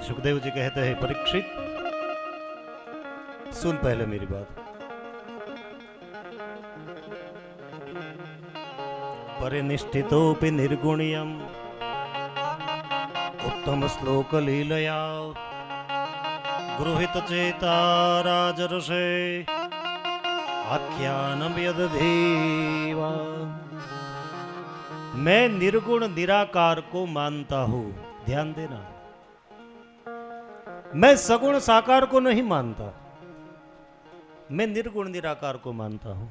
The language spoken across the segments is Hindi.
सुखदेव जी कहते हैं, परीक्षित सुन पहले मेरी बात। परिनिष्ठितोऽपि निर्गुण्यम् उत्तम श्लोक लीलया गृहीत चेता राजर्षे आख्यानम यदधीवा। मैं निर्गुण निराकार को मानता हूं, ध्यान देना। मैं सगुण साकार को नहीं मानता, मैं निर्गुण निराकार को मानता हूं।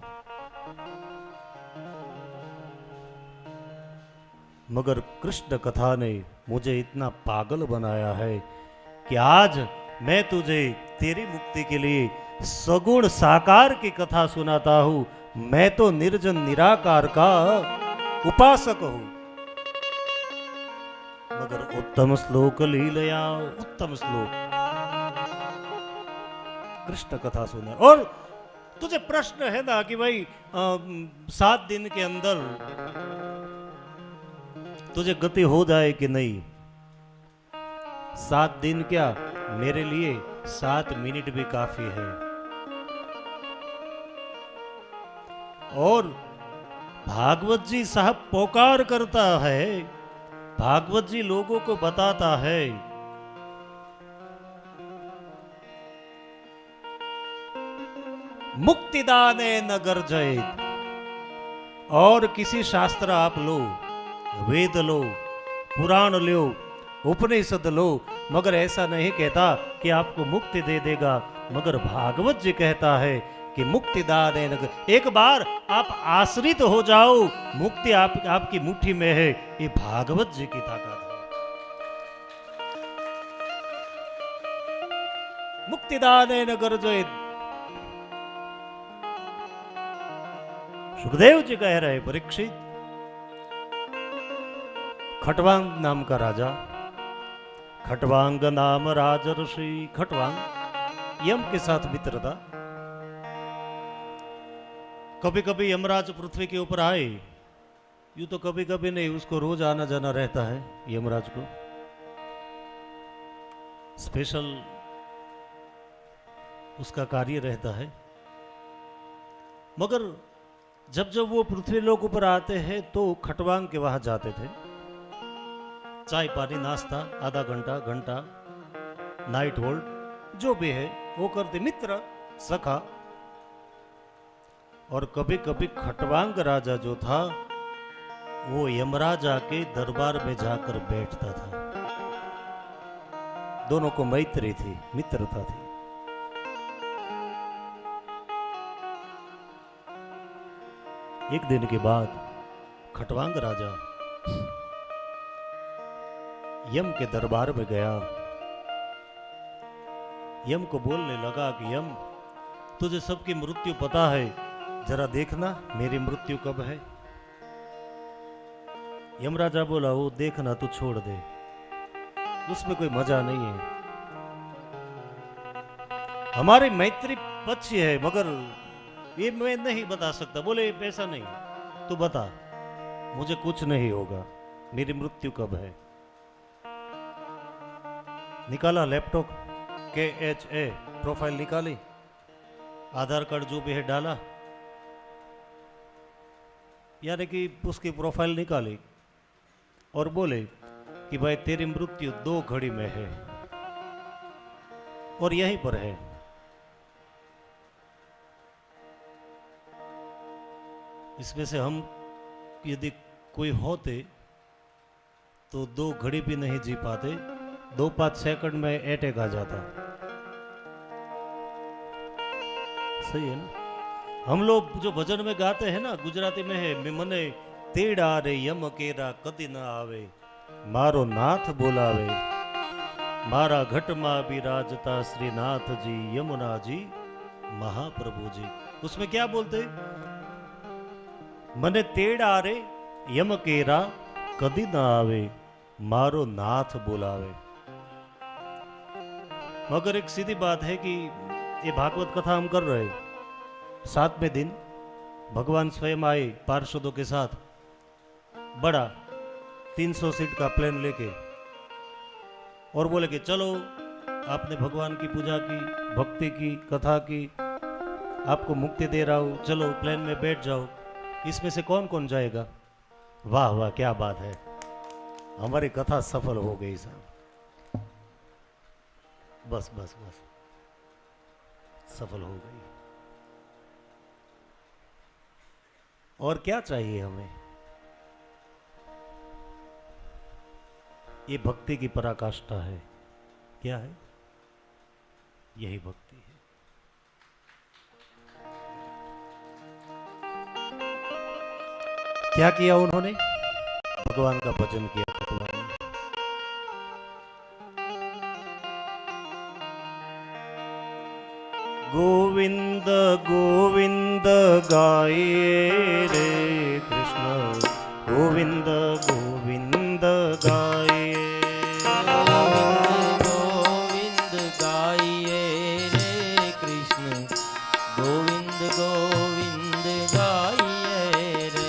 मगर कृष्ण कथा ने मुझे इतना पागल बनाया है कि आज मैं तुझे तेरी मुक्ति के लिए सगुण साकार की कथा सुनाता हूं। मैं तो निर्जन निराकार का उपासक हूं, मगर उत्तम श्लोक लीलया, उत्तम श्लोक कृष्ण कथा सुना। और तुझे प्रश्न है ना कि भाई 7 दिन के अंदर तुझे गति हो जाए कि नहीं। 7 दिन क्या, मेरे लिए 7 मिनट भी काफी है। और भागवत जी साहब पोकार करता है, भागवत जी लोगों को बताता है मुक्तिदाने न गर्जयेत्। और किसी शास्त्र आप लो, वेद लो, पुराण लो, उपनिषद लो, मगर ऐसा नहीं कहता कि आपको मुक्ति दे देगा। मगर भागवत जी कहता है कि मुक्तिदान है। एक बार आप आश्रित हो जाओ, मुक्ति आपकी मुट्ठी में है। ये भागवत जी की ताकत है। मुक्तिदान है नगर जो सुखदेव जी कह रहे, परीक्षित खटवांग नाम का राजा, खटवांग नाम राजर्षि। खटवांग यम के साथ मित्र था। कभी कभी यमराज पृथ्वी के ऊपर आए, यूं तो कभी कभी नहीं, उसको रोज आना जाना रहता है। यमराज को स्पेशल उसका कार्य रहता है। मगर जब जब वो पृथ्वी लोक ऊपर आते हैं तो खटवांग के वहां जाते थे। चाय पानी नाश्ता, आधा घंटा घंटा, नाइट होल्ड जो भी है वो करते, मित्र सखा। और कभी कभी खटवांग राजा जो था वो यमराजा के दरबार में जाकर बैठता था। दोनों को मैत्री थी, मित्रता थी। एक दिन के बाद खटवांग राजा यम के दरबार में गया। यम को बोलने लगा कि यम, तुझे सबकी मृत्यु पता है, जरा देखना मेरी मृत्यु कब है। यमराजा बोला, वो देखना तू छोड़ दे, उसमें कोई मजा नहीं है। हमारी मैत्री अच्छी है, मगर ये मैं नहीं बता सकता। बोले ऐसा नहीं, तू बता, मुझे कुछ नहीं होगा, मेरी मृत्यु कब है। निकाला लैपटॉप, KHA प्रोफाइल निकाली, आधार कार्ड जो भी है डाला, यानी कि उसकी प्रोफाइल निकाली और बोले कि भाई तेरी मृत्यु 2 घड़ी में है और यहीं पर है। इसमें से हम यदि कोई होते तो 2 घड़ी भी नहीं जी पाते, 2-5 सेकंड में अटैक आ जाता। सही है ना। हम लोग जो भजन में गाते हैं ना, गुजराती में है, मैं मने तेड़ा रे यम केरा कदी न आवे, मारो नाथ बोलावे, मारा घट मा बिराजता श्रीनाथ जी, यमुना जी महाप्रभु जी। उसमें क्या बोलते, मने तेड़ा रे यम केरा कदी न आवे, मारो नाथ बोलावे। मगर एक सीधी बात है कि ये भागवत कथा हम कर रहे, 7वें दिन भगवान स्वयं आए पार्षदों के साथ, बड़ा 300 सीट का प्लेन लेके और बोले कि चलो, आपने भगवान की पूजा की, भक्ति की, कथा की, आपको मुक्ति दे रहा हूँ, चलो प्लेन में बैठ जाओ। इसमें से कौन कौन जाएगा? वाह वाह, क्या बात है, हमारी कथा सफल हो गई साहब। बस बस बस, सफल हो गई। और क्या चाहिए हमें? ये भक्ति की पराकाष्ठा है। क्या है? यही भक्ति है। क्या किया उन्होंने? भगवान का भजन किया भगवान ने। गोविंद गोविंद गाए रे कृष्ण, गोविंद गोविंद गाए। गोविंद गाइए रे कृष्ण, गोविंद गोविंद गाइए रे।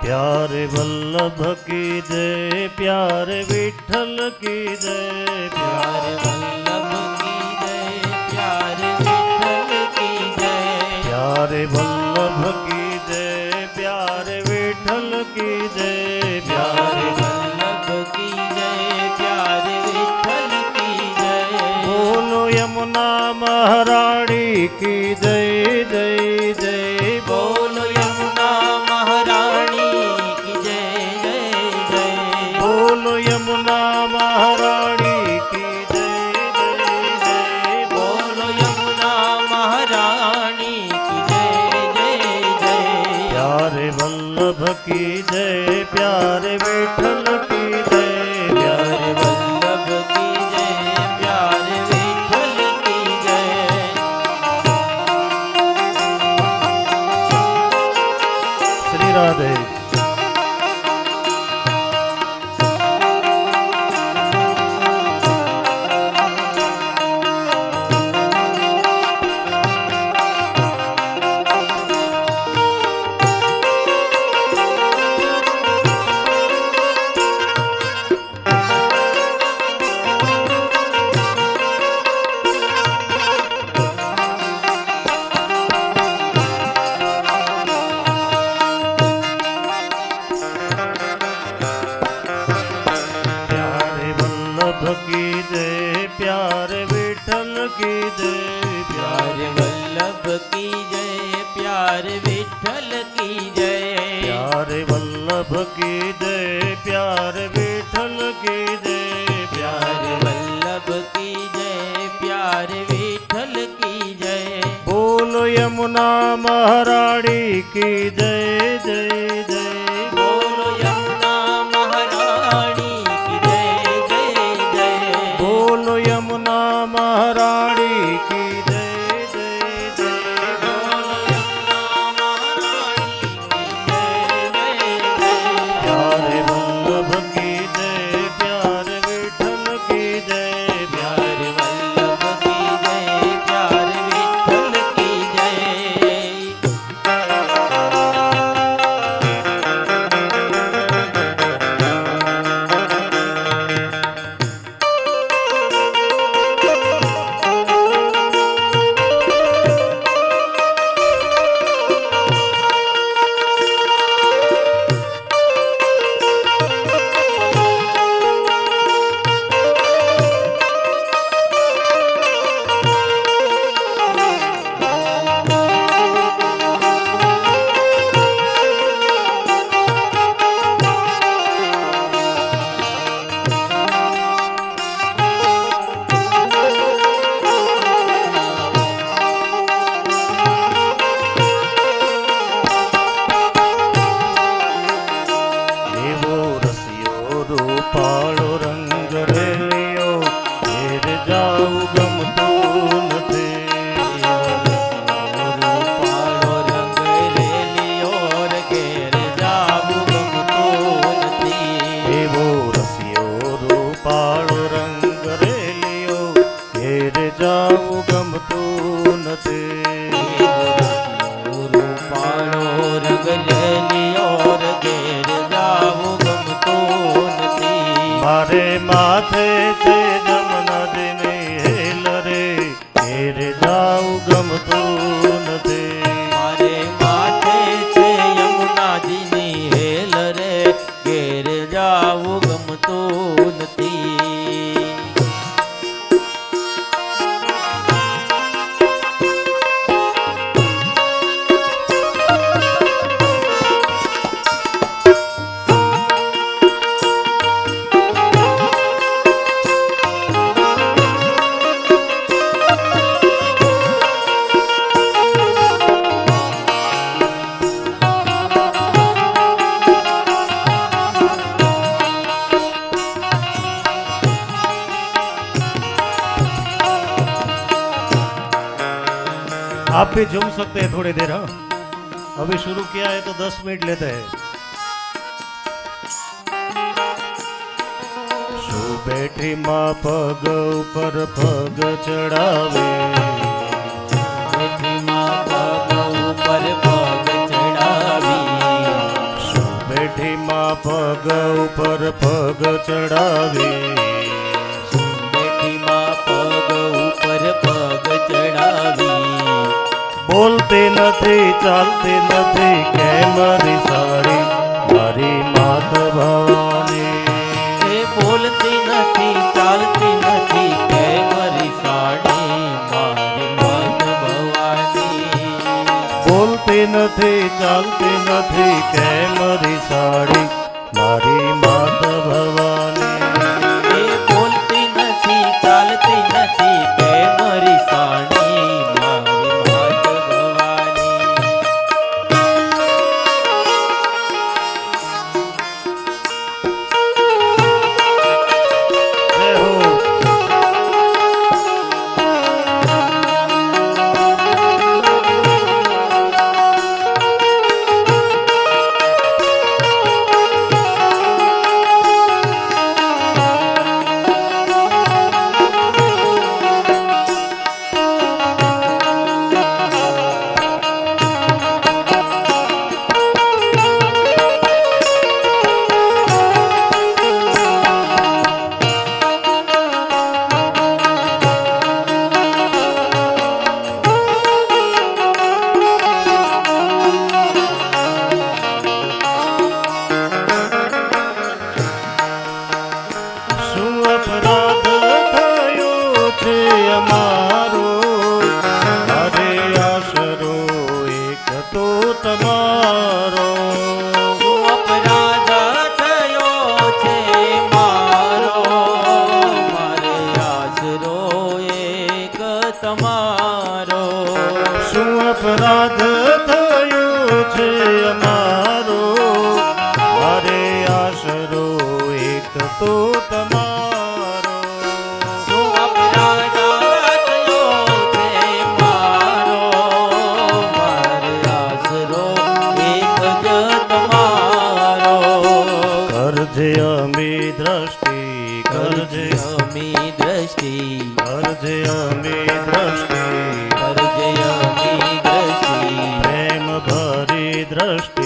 प्यारे वल्लभ की जय, प्यारे विठल की जय, प्यारे वल्लभ की जय, प्यारे विठल की जय। प्यारे वल्लभ की जय, प्यारे विठल की जय, प्यारे वल्लभ की जय, प्यारे विठल की जय। बोलो यमुना महारानी की जय जय जय, बोलो यमुना महारानी की जय जय जय। बोलो यमुना महारानी की जय जय जय, बोलो यमुना महारानी की जय जय जय। प्यारे वल्लभ की जय, प्यारे विठल की जय, प्यारे वल्लभ की जय, प्यारे विठल की जय। श्री राधे। प्यारे वल्लभ की जय, प्यारे विठल की जय, प्यारे वल्लभ की जय, प्यारे विठल की जय। प्यारे वल्लभ की जय, प्यारे विठल की जय, प्यारे वल्लभ की जय, प्यारे विठल की जय। बोलो यमुना महारानी की जय जय जय, बोलो यमुना महारानी की जय जय जय। बोलो यमुना महारानी की जय जय जय, बोलो यमुना महारानी की जय जय जय। प्यारे वल्लभ की जय, प्यारे विठल की जय, प्यारे वल्लभ की जय, प्यारे विठल की जय। માથે છે જમનાજીની હેલ રે ઘેર જાઉં ગમતું નથી. મારે માથે છે યમુનાજીની હેલ રે ઘેર જાવું ગમતું નથી. आप भी झूम सकते हैं थोड़ी देर. हाँ, अभी शुरू किया है तो 10 मिनट लेते हैं. શું બેઠી માં પગ ઉપર પગ ચડાવે, બેઠીમાં પગ ઉપર પગ ચડાવી. શું બેઠી માં પગ ઉપર પગ ચડાવી. બેઠીમાં પગ ઉપર પગ ચડાવી. બોલતી નથી ચાલતી નથી કેમ સાડી મારી માત ભવાની. એ બોલતી નથી ચાલતી નથી કે મારી સાડી મારી માત ભવાની. બોલતી નથી ચાલતી નથી કેમ સાડી મારી માત ભવાની. એ બોલતી નથી ચાલતી નથી કે મારી સાડી મારી માત ભવાની. જય હો. શું અપરાધ થયો છે અમારો, અરે આશરો એક તો તમારો. શું અપરાધ થયો છે મારો, મારે આશરો એક તમારો. શું અપરાધ થયો છે અમારો, અરે આશરો એક તો તમારો. શું અપરાધ થયો છે મારો, મારે આશરો એક જ તમારો. કરજે અમી દ્રષ્ટિ, કરજે અમી દ્રષ્ટિ, કરજે અમી દ્રષ્ટિ, કરજે અમી દ્રષ્ટિ. પ્રેમ ભરી દ્રષ્ટિ.